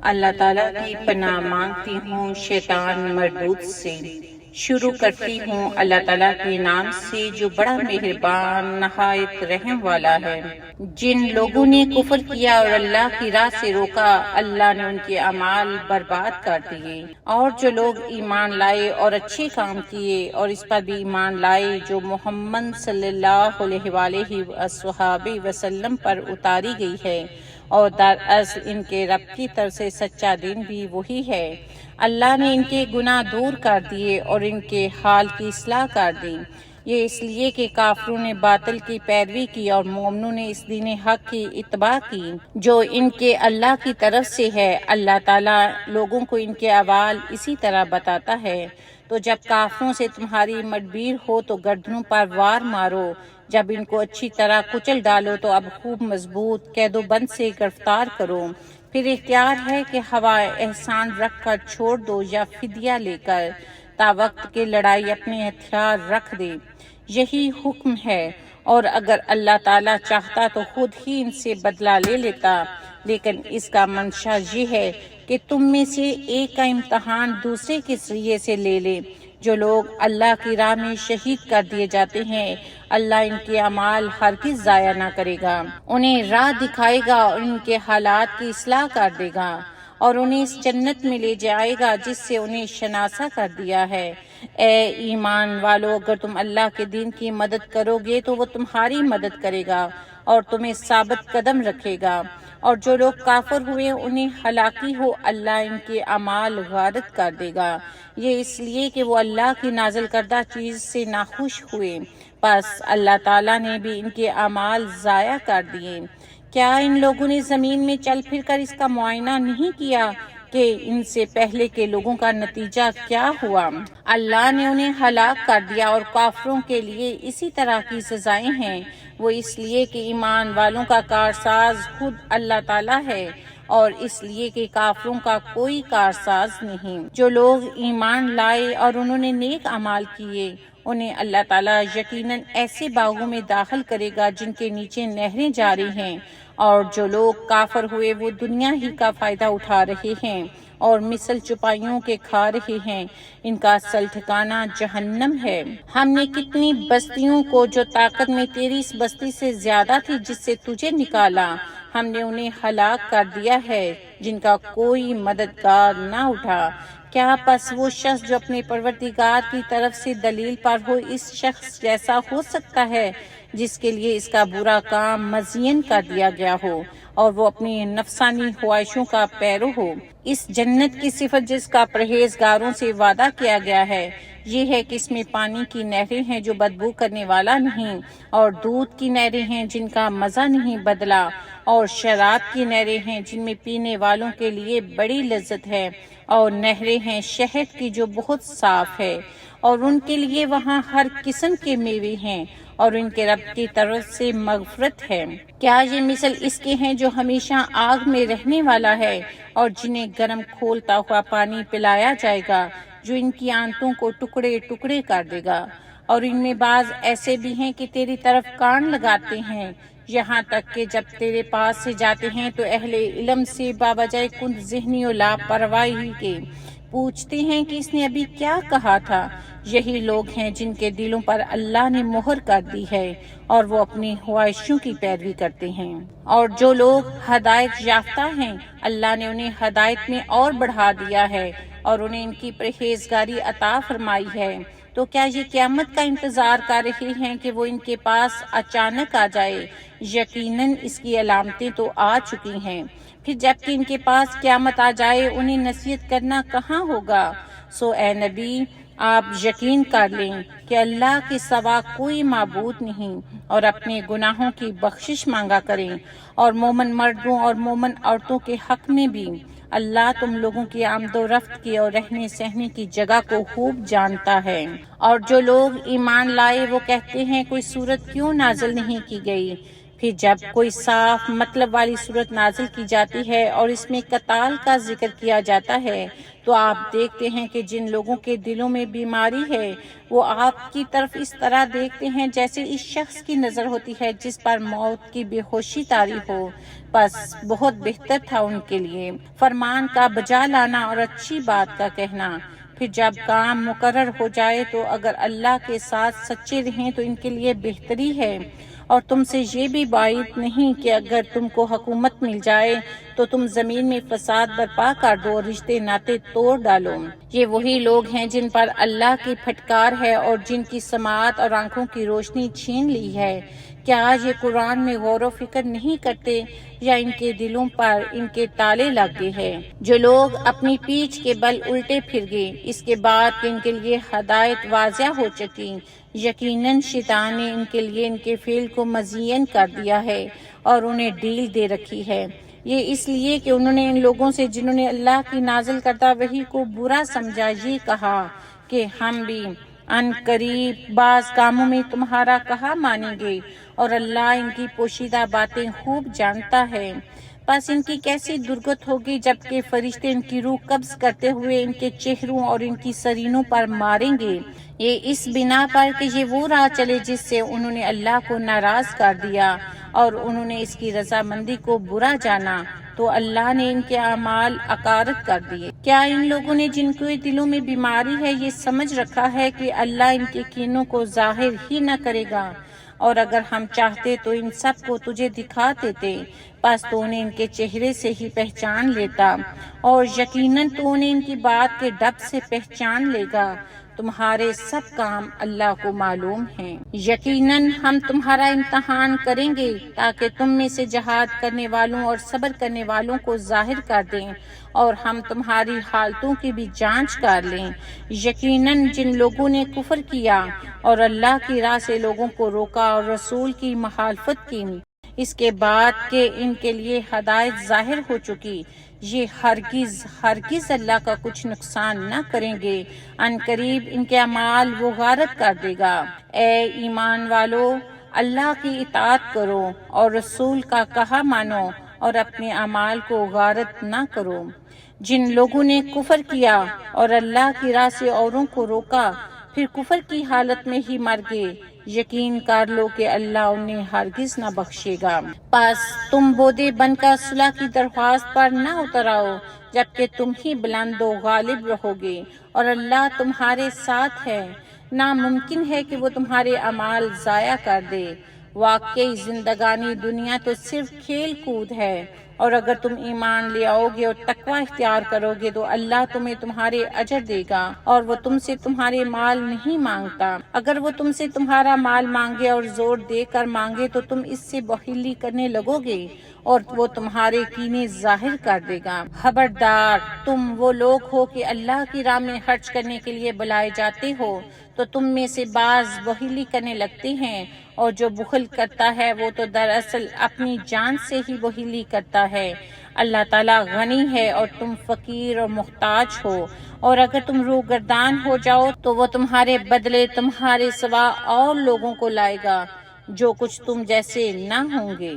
اللہ تعالیٰ کی پناہ مانگتی ہوں شیطان مردود سے۔ شروع کرتی ہوں اللہ تعالیٰ کے نام سے جو بڑا مہربان نہایت رحم والا ہے۔ جن لوگوں نے کفر کیا اور اللہ کی راہ سے روکا، اللہ نے ان کے اعمال برباد کر دیے۔ اور جو لوگ ایمان لائے اور اچھے کام کیے اور اس پر بھی ایمان لائے جو محمد صلی اللہ علیہ وآلہ وصحبہ وسلم پر اتاری گئی ہے، اور دراصل ان کے رب کی طرف سے سچا دین بھی وہی ہے، اللہ نے ان کے گناہ دور کر دیے اور ان کے حال کی اصلاح کر دی۔ یہ اس لیے کہ کافروں نے باطل کی پیروی کی اور مومنوں نے اس دین حق کی اتباع کی جو ان کے اللہ کی طرف سے ہے۔ اللہ تعالیٰ لوگوں کو ان کے اعمال اسی طرح بتاتا ہے۔ تو جب کافروں سے تمہاری مدبیر ہو تو گردنوں پر وار مارو، جب ان کو اچھی طرح کچل ڈالو تو اب خوب مضبوط قید و بند سے گرفتار کرو، پھر اختیار ہے کہ ہوائے احسان رکھ کر چھوڑ دو یا فدیہ لے کر تا وقت کے لڑائی اپنے ہتھیار رکھ دے، یہی حکم ہے۔ اور اگر اللہ تعالیٰ چاہتا تو خود ہی ان سے بدلہ لے لیتا، لیکن اس کا منشا یہ ہے کہ تم میں سے ایک کا امتحان دوسرے کے ذریعے سے لے لے۔ جو لوگ اللہ کی راہ میں شہید کر دیے جاتے ہیں، اللہ ان کے اعمال ہرگز ضائع نہ کرے گا، انہیں راہ دکھائے گا اور ان کے حالات کی اصلاح کر دے گا، اور انہیں اس جنت میں لے جائے گا جس سے انہیں شناسا کر دیا ہے۔ اے ایمان والو، اگر تم اللہ کے دین کی مدد کرو گے تو وہ تمہاری مدد کرے گا اور تمہیں ثابت قدم رکھے گا، اور جو لوگ کافر ہوئے انہیں ہلاکی ہو، اللہ ان کے اعمال غارت کر دے گا، یہ اس لیے کہ وہ اللہ کی نازل کردہ چیز سے ناخوش ہوئے، پس اللہ تعالیٰ نے بھی ان کے اعمال ضائع کر دیے۔ کیا ان لوگوں نے زمین میں چل پھر کر اس کا معائنہ نہیں کیا کہ ان سے پہلے کے لوگوں کا نتیجہ کیا ہوا؟ اللہ نے انہیں ہلاک کر دیا، اور کافروں کے لیے اسی طرح کی سزائیں ہیں۔ وہ اس لیے کہ ایمان والوں کا کارساز خود اللہ تعالیٰ ہے، اور اس لیے کہ کافروں کا کوئی کارساز نہیں۔ جو لوگ ایمان لائے اور انہوں نے نیک اعمال کیے، انہیں اللہ تعالیٰ یقیناً ایسے باغوں میں داخل کرے گا جن کے نیچے نہریں جاری ہیں، اور جو لوگ کافر ہوئے وہ دنیا ہی کا فائدہ اٹھا رہے ہیں اور مثل چپائیوں کے کھا رہے ہیں، ان کا اصل ٹھکانہ جہنم ہے۔ ہم نے کتنی بستیوں کو جو طاقت میں تیری اس بستی سے زیادہ تھی جس سے تجھے نکالا، ہم نے انہیں ہلاک کر دیا ہے جن کا کوئی مددگار نہ اٹھا۔ کیا پس وہ شخص جو اپنے پروردگار کی طرف سے دلیل پر ہو اس شخص جیسا ہو سکتا ہے جس کے لیے اس کا برا کام مزین کر دیا گیا ہو اور وہ اپنی نفسانی خواہشوں کا پیرو ہو؟ اس جنت کی صفت جس کا پرہیزگاروں سے وعدہ کیا گیا ہے یہ ہے کہ اس میں پانی کی نہریں ہیں جو بدبو کرنے والا نہیں، اور دودھ کی نہریں ہیں جن کا مزہ نہیں بدلا، اور شراب کی نہریں ہیں جن میں پینے والوں کے لیے بڑی لذت ہے، اور نہریں ہیں شہد کی جو بہت صاف ہے، اور ان کے لیے وہاں ہر قسم کے میوے ہیں، اور ان کے رب کی طرف سے مغفرت ہے۔ کیا یہ مثل اس کے ہیں جو ہمیشہ آگ میں رہنے والا ہے اور جنہیں گرم کھولتا ہوا پانی پلایا جائے گا جو ان کی آنتوں کو ٹکڑے ٹکڑے کر دے گا؟ اور ان میں بعض ایسے بھی ہیں کہ تیری طرف کان لگاتے ہیں، یہاں تک کہ جب تیرے پاس سے جاتے ہیں تو اہل علم سے باوجہ کند ذہنی و لاپرواہی کے پوچھتے ہیں کہ اس نے ابھی کیا کہا تھا۔ یہی لوگ ہیں جن کے دلوں پر اللہ نے مہر کر دی ہے اور وہ اپنی خواہشوں کی پیروی کرتے ہیں۔ اور جو لوگ ہدایت یافتہ ہیں اللہ نے انہیں ہدایت میں اور بڑھا دیا ہے اور انہیں ان کی پرہیزگاری عطا فرمائی ہے۔ تو کیا یہ قیامت کا انتظار کر رہے ہیں کہ وہ ان کے پاس اچانک آ جائے؟ یقیناً اس کی علامتیں تو آ چکی ہیں، پھر جب کہ ان کے پاس قیامت آ جائے انہیں نصیحت کرنا کہاں ہوگا؟ سو اے نبی، آپ یقین کر لیں کہ اللہ کے سوا کوئی معبود نہیں، اور اپنے گناہوں کی بخشش مانگا کریں، اور مومن مردوں اور مومن عورتوں کے حق میں بھی اللہ تم لوگوں کی آمد و رفت کی اور رہنے سہنے کی جگہ کو خوب جانتا ہے۔ اور جو لوگ ایمان لائے وہ کہتے ہیں کوئی سورت کیوں نازل نہیں کی گئی؟ پھر جب کوئی صاف مطلب والی صورت نازل کی جاتی ہے اور اس میں قتال کا ذکر کیا جاتا ہے تو آپ دیکھتے ہیں کہ جن لوگوں کے دلوں میں بیماری ہے وہ آپ کی طرف اس طرح دیکھتے ہیں جیسے اس شخص کی نظر ہوتی ہے جس پر موت کی بے ہوشی طاری ہو۔ بس بہت بہتر تھا ان کے لیے فرمان کا بجا لانا اور اچھی بات کا کہنا۔ پھر جب کام مقرر ہو جائے تو اگر اللہ کے ساتھ سچے رہیں تو ان کے لیے بہتری ہے، اور تم سے یہ بھی بعید نہیں کہ اگر تم کو حکومت مل جائے تو تم زمین میں فساد برپا کر دو اور رشتے ناطے توڑ ڈالو۔ یہ وہی لوگ ہیں جن پر اللہ کی پھٹکار ہے اور جن کی سماعت اور آنکھوں کی روشنی چھین لی ہے۔ کیا آج یہ قرآن میں غور و فکر نہیں کرتے یا ان کے دلوں پر ان کے تالے لگ گئے ہیں؟ جو لوگ اپنی پیٹھ کے بل الٹے پھر گئے اس کے بعد کہ ان کے لیے ہدایت واضح ہو چکی، یقیناً شیطان نے ان کے لیے ان کے فعل کو مزین کر دیا ہے اور انہیں ڈیل دے رکھی ہے۔ یہ اس لیے کہ انہوں نے ان لوگوں سے جنہوں نے اللہ کی نازل کردہ وحی کو برا سمجھا یہ کہا کہ ہم بھی ان قریب بعض کاموں میں تمہارا کہا مانیں گے، اور اللہ ان کی پوشیدہ باتیں خوب جانتا ہے۔ بس ان کی کیسی درگت ہوگی جبکہ فرشتے ان کی روح قبض کرتے ہوئے ان کے چہروں اور ان کی سرینوں پر ماریں گے، یہ اس بنا پر کہ یہ وہ راہ چلے جس سے انہوں نے اللہ کو ناراض کر دیا اور انہوں نے اس کی رضامندی کو برا جانا، تو اللہ نے ان کے اعمال اکارت کر دیے۔ کیا ان لوگوں نے جن کے دلوں میں بیماری ہے یہ سمجھ رکھا ہے کہ اللہ ان کے کینوں کو ظاہر ہی نہ کرے گا؟ اور اگر ہم چاہتے تو ان سب کو تجھے دکھا دیتے، بس تو انہیں ان کے چہرے سے ہی پہچان لیتا، اور یقیناً تو انہیں ان کی بات کے ڈب سے پہچان لے گا۔ تمہارے سب کام اللہ کو معلوم ہیں۔ یقیناً ہم تمہارا امتحان کریں گے تاکہ تم میں سے جہاد کرنے والوں اور صبر کرنے والوں کو ظاہر کر دیں، اور ہم تمہاری حالتوں کی بھی جانچ کر لیں۔ یقیناً جن لوگوں نے کفر کیا اور اللہ کی راہ سے لوگوں کو روکا اور رسول کی مخالفت کی اس کے بعد کہ ان کے لیے ہدایت ظاہر ہو چکی، یہ ہرگز اللہ کا کچھ نقصان نہ کریں گے۔ ان قریب ان کے اعمال وہ غارت کر دے گا۔ اے ایمان والو، اللہ کی اطاعت کرو اور رسول کا کہا مانو اور اپنے اعمال کو غارت نہ کرو۔ جن لوگوں نے کفر کیا اور اللہ کی راہ سے اوروں کو روکا پھر کفر کی حالت میں ہی مر گئے، یقین کر لو کہ اللہ انہیں ہرگز نہ بخشے گا۔ پس تم بودے بن کر صلح کی درخواست پر نہ اتر آؤ جبکہ تم ہی بلند و غالب رہو گے اور اللہ تمہارے ساتھ ہے۔ ناممکن ہے کہ وہ تمہارے اعمال ضائع کر دے۔ واقعی زندگانی دنیا تو صرف کھیل کود ہے، اور اگر تم ایمان لے آؤ گے اور تقوی اختیار کرو گے تو اللہ تمہیں تمہارے اجر دے گا، اور وہ تم سے تمہارے مال نہیں مانگتا۔ اگر وہ تم سے تمہارا مال مانگے اور زور دے کر مانگے تو تم اس سے بخیلی کرنے لگو گے، اور وہ تمہارے کینے ظاہر کر دے گا۔ خبردار، تم وہ لوگ ہو کہ اللہ کی راہ میں خرچ کرنے کے لیے بلائے جاتے ہو تو تم میں سے بعض بخیلی کرنے لگتے ہیں، اور جو بخل کرتا ہے وہ تو دراصل اپنی جان سے ہی بخیلی کرتا ہے۔ اللہ تعالیٰ غنی ہے اور تم فقیر اور محتاج ہو، اور اگر تم روگردان ہو جاؤ تو وہ تمہارے بدلے تمہارے سوا اور لوگوں کو لائے گا جو کچھ تم جیسے نہ ہوں گے۔